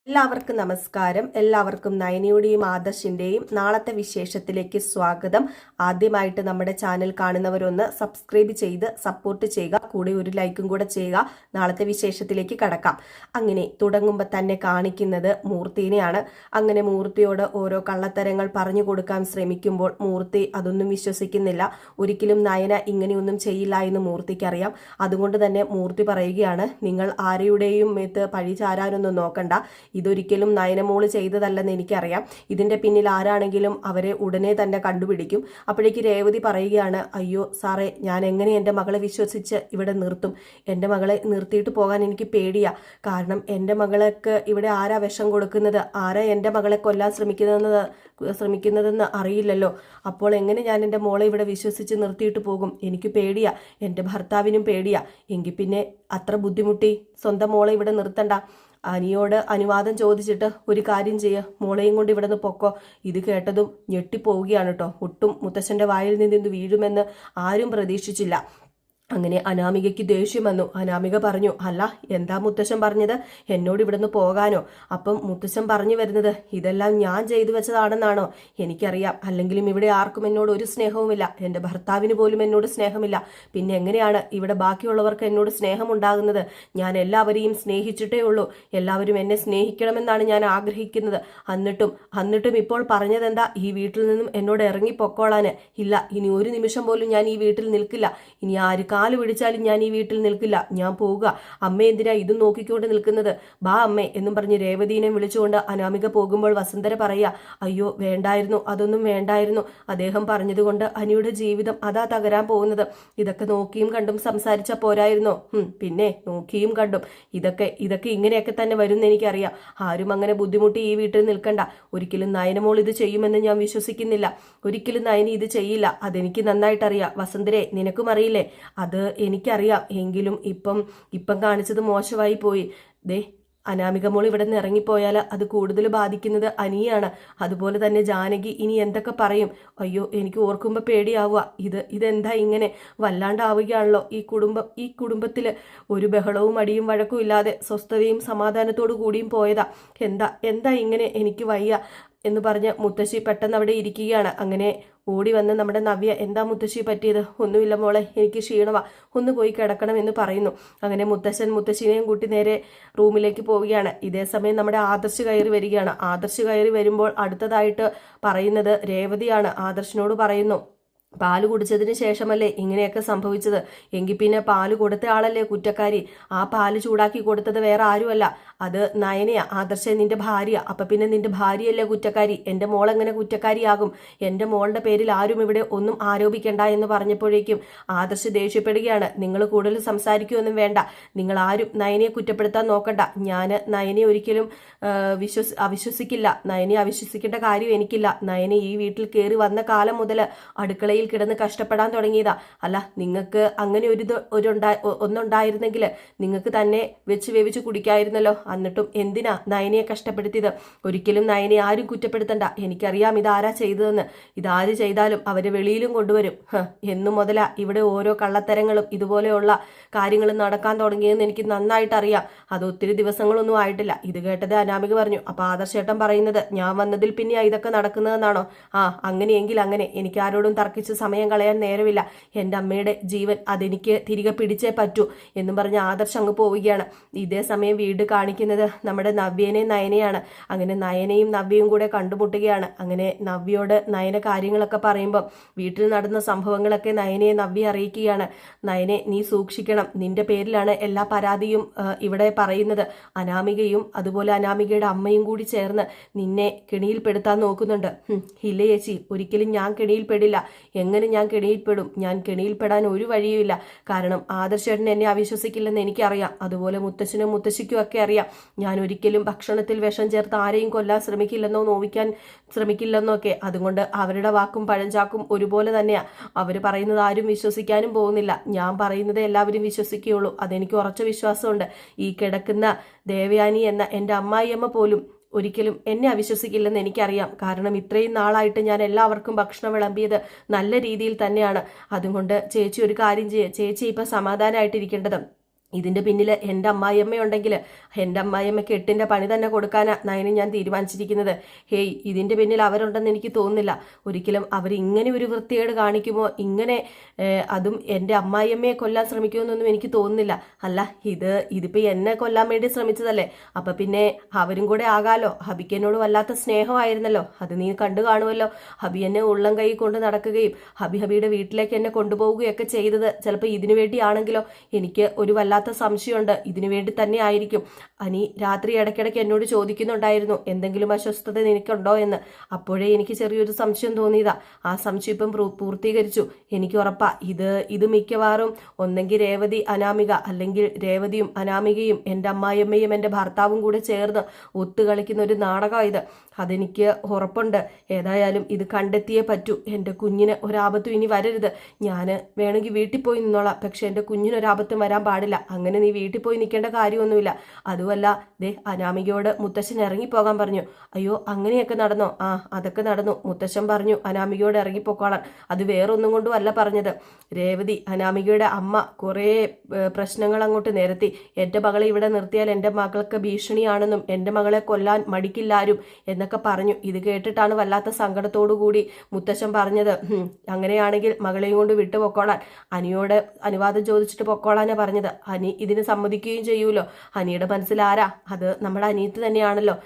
എല്ലാവർക്കും നമസ്കാരം. എല്ലാവർക്കും നയനിയുടെയും ആദർശിന്റെയും നാളത്തെ വിശേഷത്തിലേക്ക് സ്വാഗതം. ആദ്യമായിട്ട് നമ്മുടെ ചാനൽ കാണുന്നവരൊന്ന് സബ്സ്ക്രൈബ് ചെയ്ത് സപ്പോർട്ട് ചെയ്യുക, കൂടെ ഒരു ലൈക്കും കൂടെ ചെയ്യുക. നാളത്തെ വിശേഷത്തിലേക്ക് കടക്കാം. അങ്ങനെ തുടങ്ങുമ്പോൾ തന്നെ കാണിക്കുന്നത് മൂർത്തിനെയാണ്. അങ്ങനെ മൂർത്തിയോട് ഓരോ കള്ളത്തരങ്ങൾ പറഞ്ഞു കൊടുക്കാൻ ശ്രമിക്കുമ്പോൾ മൂർത്തി അതൊന്നും വിശ്വസിക്കുന്നില്ല. ഒരിക്കലും നയന ഇങ്ങനെയൊന്നും ചെയ്യില്ല എന്ന് മൂർത്തിക്കറിയാം. അതുകൊണ്ട് തന്നെ മൂർത്തി പറയുകയാണ്, നിങ്ങൾ ആരെയുടെയും മേത്ത് പഴി ചാരാനൊന്നും നോക്കണ്ട. ഇതൊരിക്കലും നയനമോള് ചെയ്തതല്ലെന്ന് എനിക്കറിയാം. ഇതിന്റെ പിന്നിൽ ആരാണെങ്കിലും അവരെ ഉടനെ തന്നെ കണ്ടുപിടിക്കും. അപ്പോഴേക്ക് രേവതി പറയുകയാണ്, അയ്യോ സാറേ, ഞാൻ എങ്ങനെ എൻ്റെ മകളെ വിശ്വസിച്ച് ഇവിടെ നിർത്തും? എൻ്റെ മകളെ നിർത്തിയിട്ട് പോകാൻ എനിക്ക് പേടിയാ. കാരണം എൻ്റെ മകളെക്ക് ഇവിടെ ആരാ വിഷം കൊടുക്കുന്നത്, ആരാ എൻ്റെ മകളെ കൊല്ലാൻ ശ്രമിക്കുന്നതെന്ന് അറിയില്ലല്ലോ. അപ്പോൾ എങ്ങനെ ഞാൻ എൻ്റെ മോളെ ഇവിടെ വിശ്വസിച്ച് നിർത്തിയിട്ട് പോകും? എനിക്ക് പേടിയാ, എൻ്റെ ഭർത്താവിനും പേടിയാ. എങ്കിൽ പിന്നെ അത്ര ബുദ്ധിമുട്ടി സ്വന്തം മോളെ ഇവിടെ നിർത്തണ്ട. അനിയോട് അനുവാദം ചോദിച്ചിട്ട് ഒരു കാര്യം ചെയ്യുക, മോളെയും കൊണ്ട് ഇവിടെ നിന്ന് പൊക്കോ. ഇത് കേട്ടതും ഞെട്ടിപ്പോവുകയാണ് കേട്ടോ. ഒട്ടും മുത്തശ്ശൻ്റെ വായിൽ നിന്ന് ഇത് വീഴുമെന്ന് ആരും പ്രതീക്ഷിച്ചില്ല. അങ്ങനെ അനാമികയ്ക്ക് ദേഷ്യം വന്നു. അനാമിക പറഞ്ഞു, അല്ല എന്താ മുത്തശ്ശൻ പറഞ്ഞത്, എന്നോട് ഇവിടുന്ന് പോകാനോ? അപ്പം മുത്തശ്ശൻ പറഞ്ഞു വരുന്നത് ഇതെല്ലാം ഞാൻ ചെയ്തു വെച്ചതാണെന്നാണോ? എനിക്കറിയാം, അല്ലെങ്കിലും ഇവിടെ ആർക്കും എന്നോട് ഒരു സ്നേഹവുമില്ല. എൻ്റെ ഭർത്താവിന് പോലും എന്നോട് സ്നേഹമില്ല. പിന്നെ എങ്ങനെയാണ് ഇവിടെ ബാക്കിയുള്ളവർക്ക് എന്നോട് സ്നേഹം ഉണ്ടാകുന്നത്? ഞാൻ എല്ലാവരെയും സ്നേഹിച്ചിട്ടേ ഉള്ളൂ. എല്ലാവരും എന്നെ സ്നേഹിക്കണമെന്നാണ് ഞാൻ ആഗ്രഹിക്കുന്നത്. എന്നിട്ടും ഇപ്പോൾ പറഞ്ഞതെന്താ, ഈ വീട്ടിൽ നിന്നും എന്നോട് ഇറങ്ങി പൊക്കോളാന്? ഇല്ല, ഇനി ഒരു നിമിഷം പോലും ഞാൻ ഈ വീട്ടിൽ നിൽക്കില്ല. ഇനി ആര് കാല് പിടിച്ചാലും ഞാൻ ഈ വീട്ടിൽ നിൽക്കില്ല. ഞാൻ പോവുക. അമ്മ എന്തിനാ ഇതും നോക്കിക്കൊണ്ട് നിൽക്കുന്നത്? ബാ അമ്മേ എന്നും പറഞ്ഞ് രേവതീനെ വിളിച്ചുകൊണ്ട് അനാമിക പോകുമ്പോൾ വസുന്ധര പറയാ, അയ്യോ വേണ്ടായിരുന്നു, അതൊന്നും വേണ്ടായിരുന്നു. അദ്ദേഹം പറഞ്ഞതുകൊണ്ട് അനിയുടെ ജീവിതം അതാ തകരാൻ പോകുന്നത്. ഇതൊക്കെ നോക്കിയും കണ്ടും സംസാരിച്ച പോരായിരുന്നോ? പിന്നെ നോക്കിയും കണ്ടും ഇതൊക്കെ ഇങ്ങനെയൊക്കെ തന്നെ വരുമെന്ന് എനിക്കറിയാം. ആരും അങ്ങനെ ബുദ്ധിമുട്ടി ഈ വീട്ടിൽ നിൽക്കണ്ട. ഒരിക്കലും നയനമോൾ ഇത് ചെയ്യുമെന്ന് ഞാൻ വിശ്വസിക്കുന്നില്ല. ഒരിക്കലും നയനി ഇത് ചെയ്യില്ല. അതെനിക്ക് നന്നായിട്ടറിയാം. വസുന്ധരെ, നിനക്കും അറിയില്ലേ? അത് എനിക്കറിയാം. എങ്കിലും ഇപ്പം കാണിച്ചത് മോശമായി പോയി. ദേ, അനാമിക മോൾ ഇവിടെ നിന്ന് ഇറങ്ങിപ്പോയാൽ അത് കൂടുതൽ ബാധിക്കുന്നത് അനിയാണ്. അതുപോലെ തന്നെ ജാനകി ഇനി എന്തൊക്കെ പറയും? അയ്യോ, എനിക്ക് ഓർക്കുമ്പോൾ പേടിയാവുക. ഇതെന്താ ഇങ്ങനെ വല്ലാണ്ടാവുകയാണല്ലോ ഈ കുടുംബത്തിൽ. ഒരു ബഹളവും അടിയും വഴക്കും ഇല്ലാതെ സ്വസ്ഥതയും സമാധാനത്തോടു കൂടിയും പോയതാ. എന്താ ഇങ്ങനെ? എനിക്ക് വയ്യ എന്ന് പറഞ്ഞ് മുത്തശ്ശി പെട്ടെന്ന് അവിടെ ഇരിക്കുകയാണ്. അങ്ങനെ ഓടി വന്ന് നമ്മുടെ നവ്യ, എന്താ മുത്തശ്ശി പറ്റിയത്? ഒന്നുമില്ല മോളെ, എനിക്ക് ക്ഷീണമാ, ഒന്ന് പോയി കിടക്കണം എന്ന് പറയുന്നു. അങ്ങനെ മുത്തശ്ശിനെയും കൂട്ടി നേരെ റൂമിലേക്ക് പോവുകയാണ്. ഇതേ സമയം നമ്മുടെ ആദർശ് കയറി വരികയാണ്. ആദർശ് കയറി വരുമ്പോൾ അടുത്തതായിട്ട് പറയുന്നത് രേവതിയാണ്. ആദർശിനോട് പറയുന്നു, പാല് കുടിച്ചതിന് ശേഷമല്ലേ ഇങ്ങനെയൊക്കെ സംഭവിച്ചത്? എങ്കിൽ പിന്നെ പാല് കൊടുത്ത ആളല്ലേ കുറ്റക്കാരി? ആ പാല് ചൂടാക്കി കൊടുത്തത് വേറെ ആരുമല്ല, അത് നയനയാ. ആദർശ നിന്റെ ഭാര്യ. അപ്പൊ പിന്നെ നിന്റെ ഭാര്യയല്ലേ കുറ്റക്കാരി? എൻ്റെ മോൾ എങ്ങനെ കുറ്റക്കാരിയാകും? എൻ്റെ മോളുടെ പേരിൽ ആരും ഇവിടെ ഒന്നും ആരോപിക്കണ്ട എന്ന് പറഞ്ഞപ്പോഴേക്കും ആദർശ് ദേഷ്യപ്പെടുകയാണ്. നിങ്ങൾ കൂടുതൽ സംസാരിക്കുമൊന്നും വേണ്ട. നിങ്ങൾ ആരും നയനയെ കുറ്റപ്പെടുത്താൻ നോക്കണ്ട. ഞാൻ നയനെ ഒരിക്കലും അവിശ്വസിക്കില്ല. നയനെ അവിശ്വസിക്കേണ്ട കാര്യം എനിക്കില്ല. നയനെ ഈ വീട്ടിൽ കയറി വന്ന കാലം മുതൽ അടുക്കളയിൽ കിടന്ന് കഷ്ടപ്പെടാൻ തുടങ്ങിയതാ. അല്ല, നിങ്ങൾക്ക് അങ്ങനെ ഒന്നുണ്ടായിരുന്നെങ്കിൽ നിങ്ങൾക്ക് തന്നെ വെച്ച് വേവിച്ച് കുടിക്കായിരുന്നല്ലോ. എന്നിട്ടും എന്തിനാ നയനയെ കഷ്ടപ്പെടുത്തിയത്? ഒരിക്കലും നയനെ ആരും കുറ്റപ്പെടുത്തണ്ട. എനിക്കറിയാം ഇതാരാ ചെയ്തതെന്ന്. ഇതാര് ചെയ്താലും അവരെ വെളിയിലും കൊണ്ടുവരും. എന്നു മുതലാ ഇവിടെ ഓരോ കള്ളത്തരങ്ങളും ഇതുപോലെയുള്ള കാര്യങ്ങളും നടക്കാൻ തുടങ്ങിയെന്ന് എനിക്ക് നന്നായിട്ട് അറിയാം. അത് ഒത്തിരി ദിവസങ്ങളൊന്നും ആയിട്ടില്ല. ഇത് കേട്ടത് അനാമിക പറഞ്ഞു. അപ്പൊ ആദർശേട്ടൻ പറയുന്നത് ഞാൻ വന്നതിൽ പിന്നെയാ ഇതൊക്കെ നടക്കുന്നതെന്നാണോ? അങ്ങനെയെങ്കിൽ അങ്ങനെ. എനിക്ക് ആരോടും തർക്കിച്ച് സമയം കളയാൻ നേരമില്ല. എൻ്റെ അമ്മയുടെ ജീവൻ അതെനിക്ക് തിരികെ പിടിച്ചേ പറ്റൂ എന്നും പറഞ്ഞ് ആദർശ് അങ്ങ് പോവുകയാണ്. ഇതേ സമയം വീട് കാണിക്കുന്നത് നമ്മുടെ നവ്യനെയും നയനയാണ്. അങ്ങനെ നയനയും നവ്യയും കൂടെ കണ്ടുമുട്ടുകയാണ്. അങ്ങനെ നവ്യയോട് നയന കാര്യങ്ങളൊക്കെ പറയുമ്പോൾ വീട്ടിൽ നടന്ന സംഭവങ്ങളൊക്കെ നയനയെ നവ്യ അറിയിക്കുകയാണ്. നയനെ, നീ സൂക്ഷിക്കണം. നിന്റെ പേരിലാണ് എല്ലാ പരാതിയും ഇവിടെ പറയുന്നത്. അനാമികയും അതുപോലെ അനാമികയുടെ അമ്മയും കൂടി ചേർന്ന് നിന്നെ കെണിയിൽപ്പെടുത്താൻ നോക്കുന്നുണ്ട്. ഇല്ല ചേച്ചി, ഒരിക്കലും ഞാൻ കെണിയിൽപ്പെടില്ല. എങ്ങനെ ഞാൻ കെണിയിൽപ്പെടും? ഞാൻ കെണിയിൽപ്പെടാൻ ഒരു വഴിയുമില്ല. കാരണം ആദർശേട്ടൻ എന്നെ അവിശ്വസിക്കില്ലെന്ന് എനിക്കറിയാം. അതുപോലെ മുത്തശ്ശനും മുത്തശ്ശിക്കും ഒക്കെ അറിയാം. ഞാൻ ഒരിക്കലും ഭക്ഷണത്തിൽ വിഷം ചേർത്ത് ആരെയും കൊല്ലാൻ ശ്രമിക്കില്ലെന്നോ നോവിക്കാൻ ശ്രമിക്കില്ലെന്നോ ഒക്കെ. അതുകൊണ്ട് അവരുടെ വാക്കും പഴഞ്ചാക്കും ഒരുപോലെ തന്നെയാ. അവർ പറയുന്നത് ആരും വിശ്വസിക്കാനും പോകുന്നില്ല. ഞാൻ പറയുന്നത് എല്ലാവരും വിശ്വസിക്കുകയുള്ളൂ. അതെനിക്ക് ഉറച്ച വിശ്വാസമുണ്ട്. ഈ കിടക്കുന്ന ദേവയാനി എന്ന എൻ്റെ അമ്മായിയമ്മ പോലും ഒരിക്കലും എന്നെ അവിശ്വസിക്കില്ലെന്ന് എനിക്കറിയാം. കാരണം ഇത്രയും നാളായിട്ട് ഞാൻ എല്ലാവർക്കും ഭക്ഷണം വിളമ്പിയത് നല്ല രീതിയിൽ തന്നെയാണ്. അതുകൊണ്ട് ചേച്ചി ഒരു കാര്യം ചെയ്യുക. ചേച്ചി ഇപ്പം സമാധാനമായിട്ടിരിക്കേണ്ടത് ഇതിൻ്റെ പിന്നിൽ എൻ്റെ അമ്മായിയമ്മയുണ്ടെങ്കിൽ എൻ്റെ അമ്മായിയമ്മയ്ക്ക് 8ന്റെ പണി തന്നെ കൊടുക്കാനാ നയനെ ഞാൻ തീരുമാനിച്ചിരിക്കുന്നത്. ഹേയ്, ഇതിൻ്റെ പിന്നിൽ അവരുണ്ടെന്ന് എനിക്ക് തോന്നുന്നില്ല. ഒരിക്കലും അവർ ഇങ്ങനെ ഒരു വൃത്തികേട് കാണിക്കുമോ, ഇങ്ങനെ അതും എൻ്റെ അമ്മായിയമ്മയെ കൊല്ലാൻ ശ്രമിക്കുമെന്നൊന്നും എനിക്ക് തോന്നുന്നില്ല. അല്ല, ഇതിപ്പോൾ എന്നെ കൊല്ലാൻ വേണ്ടി ശ്രമിച്ചതല്ലേ, അപ്പം പിന്നെ അവരും കൂടെ ആകാലോ. ഹബിക്ക് എന്നോട് വല്ലാത്ത സ്നേഹമായിരുന്നല്ലോ, അത് നീ കണ്ടു കാണുമല്ലോ. ഹബി എന്നെ ഉള്ളം കൈ കൊണ്ട് നടക്കുകയും ഹബിയുടെ വീട്ടിലേക്ക് എന്നെ കൊണ്ടുപോവുകയൊക്കെ ചെയ്തത് ചിലപ്പോൾ ഇതിനു വേണ്ടിയാണെങ്കിലോ. എനിക്ക് ഒരു വല്ലാത്ത സംശയമുണ്ട്, ഇതിനു വേണ്ടി തന്നെ ആയിരിക്കും. അനി രാത്രി ഇടയ്ക്കിടയ്ക്ക് എന്നോട് ചോദിക്കുന്നുണ്ടായിരുന്നു എന്തെങ്കിലും അസ്വസ്ഥത നിനക്കുണ്ടോ എന്ന്. അപ്പോഴേ എനിക്ക് ചെറിയൊരു സംശയം തോന്നിയതാ. ആ സംശയം ഇപ്പം പൂർത്തീകരിച്ചു. എനിക്ക് ഉറപ്പാ ഇത് മിക്കവാറും ഒന്നെങ്കിൽ രേവതി അനാമിക, അല്ലെങ്കിൽ രേവതിയും അനാമികയും എൻ്റെ അമ്മായിയമ്മയും എൻ്റെ ഭർത്താവും കൂടെ ചേർന്ന് ഒത്തുകളിക്കുന്ന ഒരു നാടകം ഇത്. അതെനിക്ക് ഉറപ്പുണ്ട്. ഏതായാലും ഇത് കണ്ടെത്തിയേ പറ്റൂ. എൻ്റെ കുഞ്ഞിന് ഒരാപത്തും ഇനി വരരുത്. ഞാൻ വേണമെങ്കിൽ വീട്ടിൽ പോയി നിന്നോളാം, പക്ഷെ എൻ്റെ കുഞ്ഞിനൊരാപത്തും വരാൻ പാടില്ല. അങ്ങനെ നീ വീട്ടിൽ പോയി നിൽക്കേണ്ട കാര്യമൊന്നുമില്ല. അതുമല്ല, അനാമികയോട് മുത്തശ്ശൻ ഇറങ്ങിപ്പോകാൻ പറഞ്ഞു. അയ്യോ, അങ്ങനെയൊക്കെ നടന്നോ? ആ, അതൊക്കെ നടന്നു. മുത്തശ്ശൻ പറഞ്ഞു അനാമികയോട് ഇറങ്ങിപ്പോക്കോളാൻ. അത് വേറൊന്നും കൊണ്ടും അല്ല പറഞ്ഞത്. രേവതി, അനാമികയുടെ അമ്മ, കുറേ പ്രശ്നങ്ങൾ അങ്ങോട്ട് നിരത്തി. എൻ്റെ മകളെ ഇവിടെ നിർത്തിയാൽ എൻ്റെ മകൾക്ക് ഭീഷണിയാണെന്നും എൻ്റെ മകളെ കൊല്ലാൻ മടിക്കില്ലാരും എന്നൊക്കെ പറഞ്ഞു. ഇത് കേട്ടിട്ടാണ് വല്ലാത്ത സങ്കടത്തോടു കൂടി മുത്തശ്ശൻ പറഞ്ഞത്, അങ്ങനെയാണെങ്കിൽ മകളെയും കൊണ്ട് വിട്ടു പൊക്കോളാൻ, അനിയോട് അനുവാദം ചോദിച്ചിട്ട് പൊക്കോളാനാ പറഞ്ഞത്. അനി ഇതിന് സമ്മതിക്കുകയും ചെയ്യൂലോ. അനിയുടെ മനസ്സിൽ ആരാ? അത് നമ്മുടെ അനിയത്തി തന്നെയാണല്ലോ.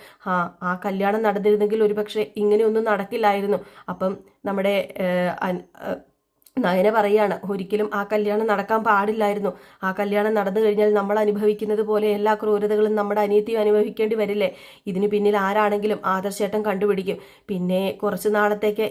ആ കല്യാണം നടന്നിരുന്നെങ്കിൽ ഒരുപക്ഷെ ഇങ്ങനെയൊന്നും നടക്കില്ലായിരുന്നു. അപ്പം നമ്മുടെ നയന പറയാണ്, ഒരിക്കലും ആ കല്യാണം നടക്കാൻ പാടില്ലായിരുന്നു. ആ കല്യാണം നടന്നു കഴിഞ്ഞാൽ നമ്മൾ അനുഭവിക്കുന്നത് പോലെ എല്ലാ ക്രൂരതകളും നമ്മുടെ അനിയത്തിയും അനുഭവിക്കേണ്ടി വരില്ലേ? ഇതിന് പിന്നിൽ ആരാണെങ്കിലും ആദർശേട്ടൻ കണ്ടുപിടിക്കും. പിന്നെ കുറച്ച് നാളത്തേക്ക്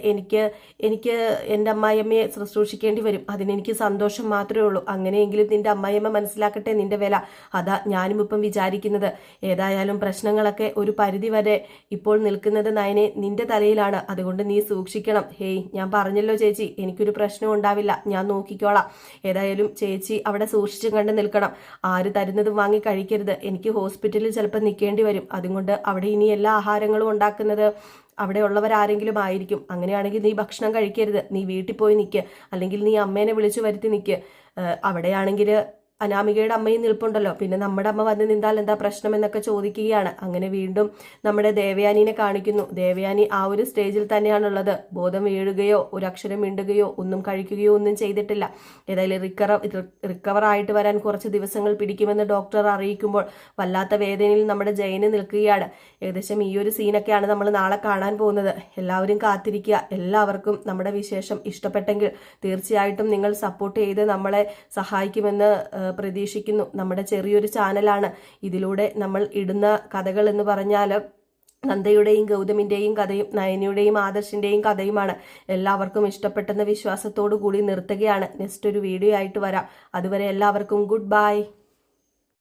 എനിക്ക് എൻ്റെ അമ്മായിയമ്മയെ ശുശ്രൂഷിക്കേണ്ടി വരും. അതിനെനിക്ക് സന്തോഷം മാത്രമേ ഉള്ളൂ. അങ്ങനെയെങ്കിലും നിന്റെ അമ്മായിയമ്മ മനസ്സിലാക്കട്ടെ നിന്റെ വില. അതാ ഞാനും ഇപ്പം വിചാരിക്കുന്നത്. ഏതായാലും പ്രശ്നങ്ങളൊക്കെ ഒരു പരിധി വരെ ഇപ്പോൾ നിൽക്കുന്നത് നയനെ നിന്റെ തലയിലാണ്. അതുകൊണ്ട് നീ സൂക്ഷിക്കണം. ഹേയ്, ഞാൻ പറഞ്ഞല്ലോ ചേച്ചി, എനിക്കൊരു പ്രശ്നം ഉണ്ടാവില്ല, ഞാൻ നോക്കിക്കോളാം. ഏതായാലും ചേച്ചി അവിടെ സൂക്ഷിച്ചും കണ്ട് നിൽക്കണം. ആര് തരുന്നതും വാങ്ങി കഴിക്കരുത്. എനിക്ക് ഹോസ്പിറ്റലിൽ ചിലപ്പോൾ നിൽക്കേണ്ടി വരും. അതുകൊണ്ട് അവിടെ ഇനി എല്ലാ ആഹാരങ്ങളും ഉണ്ടാക്കുന്നത് അവിടെ ഉള്ളവരാരെങ്കിലും ആയിരിക്കും. അങ്ങനെയാണെങ്കിൽ നീ ഭക്ഷണം കഴിക്കരുത്. നീ വീട്ടിൽ പോയി നിൽക്കുക, അല്ലെങ്കിൽ നീ അമ്മേനെ വിളിച്ചു വരുത്തി നിൽക്കുക. അവിടെയാണെങ്കിൽ അനാമികയുടെ അമ്മയും നിൽപ്പുണ്ടല്ലോ. പിന്നെ നമ്മുടെ അമ്മ വന്ന് നിന്താൽ എന്താ പ്രശ്നം എന്നൊക്കെ ചോദിക്കുകയാണ്. അങ്ങനെ വീണ്ടും നമ്മുടെ ദേവയാനിനെ കാണിക്കുന്നു. ദേവയാനി ആ ഒരു സ്റ്റേജിൽ തന്നെയാണുള്ളത്. ബോധം വീഴുകയോ ഒരക്ഷരം മിണ്ടുകയോ ഒന്നും കഴിക്കുകയോ ഒന്നും ചെയ്തിട്ടില്ല. ഏതായാലും റിക്കവർ ആയിട്ട് വരാൻ കുറച്ച് ദിവസങ്ങൾ പിടിക്കുമെന്ന് ഡോക്ടർ അറിയിക്കുമ്പോൾ വല്ലാത്ത വേദനയിൽ നമ്മുടെ ജയന് നിൽക്കുകയാണ്. ഏകദേശം ഈ ഒരു സീനൊക്കെയാണ് നമ്മൾ നാളെ കാണാൻ പോകുന്നത്. എല്ലാവരും കാത്തിരിക്കുക. എല്ലാവർക്കും നമ്മുടെ വിശേഷം ഇഷ്ടപ്പെട്ടെങ്കിൽ തീർച്ചയായിട്ടും നിങ്ങൾ സപ്പോർട്ട് ചെയ്ത് നമ്മളെ സഹായിക്കുമെന്ന് പ്രതീക്ഷിക്കുന്നു. നമ്മുടെ ചെറിയൊരു ചാനലാണ്. ഇതിലൂടെ നമ്മൾ ഇടുന്ന കഥകൾ എന്ന് പറഞ്ഞാൽ നന്ദയുടെയും ഗൗതമിൻ്റെയും കഥയും നയനയുടെയും ആദർശിൻ്റെയും കഥയുമാണ്. എല്ലാവർക്കും ഇഷ്ടപ്പെട്ടെന്ന വിശ്വാസത്തോടു കൂടി നിർത്തുകയാണ്. നെക്സ്റ്റ് ഒരു വീഡിയോ ആയിട്ട് വരാം. അതുവരെ എല്ലാവർക്കും ഗുഡ് ബൈ.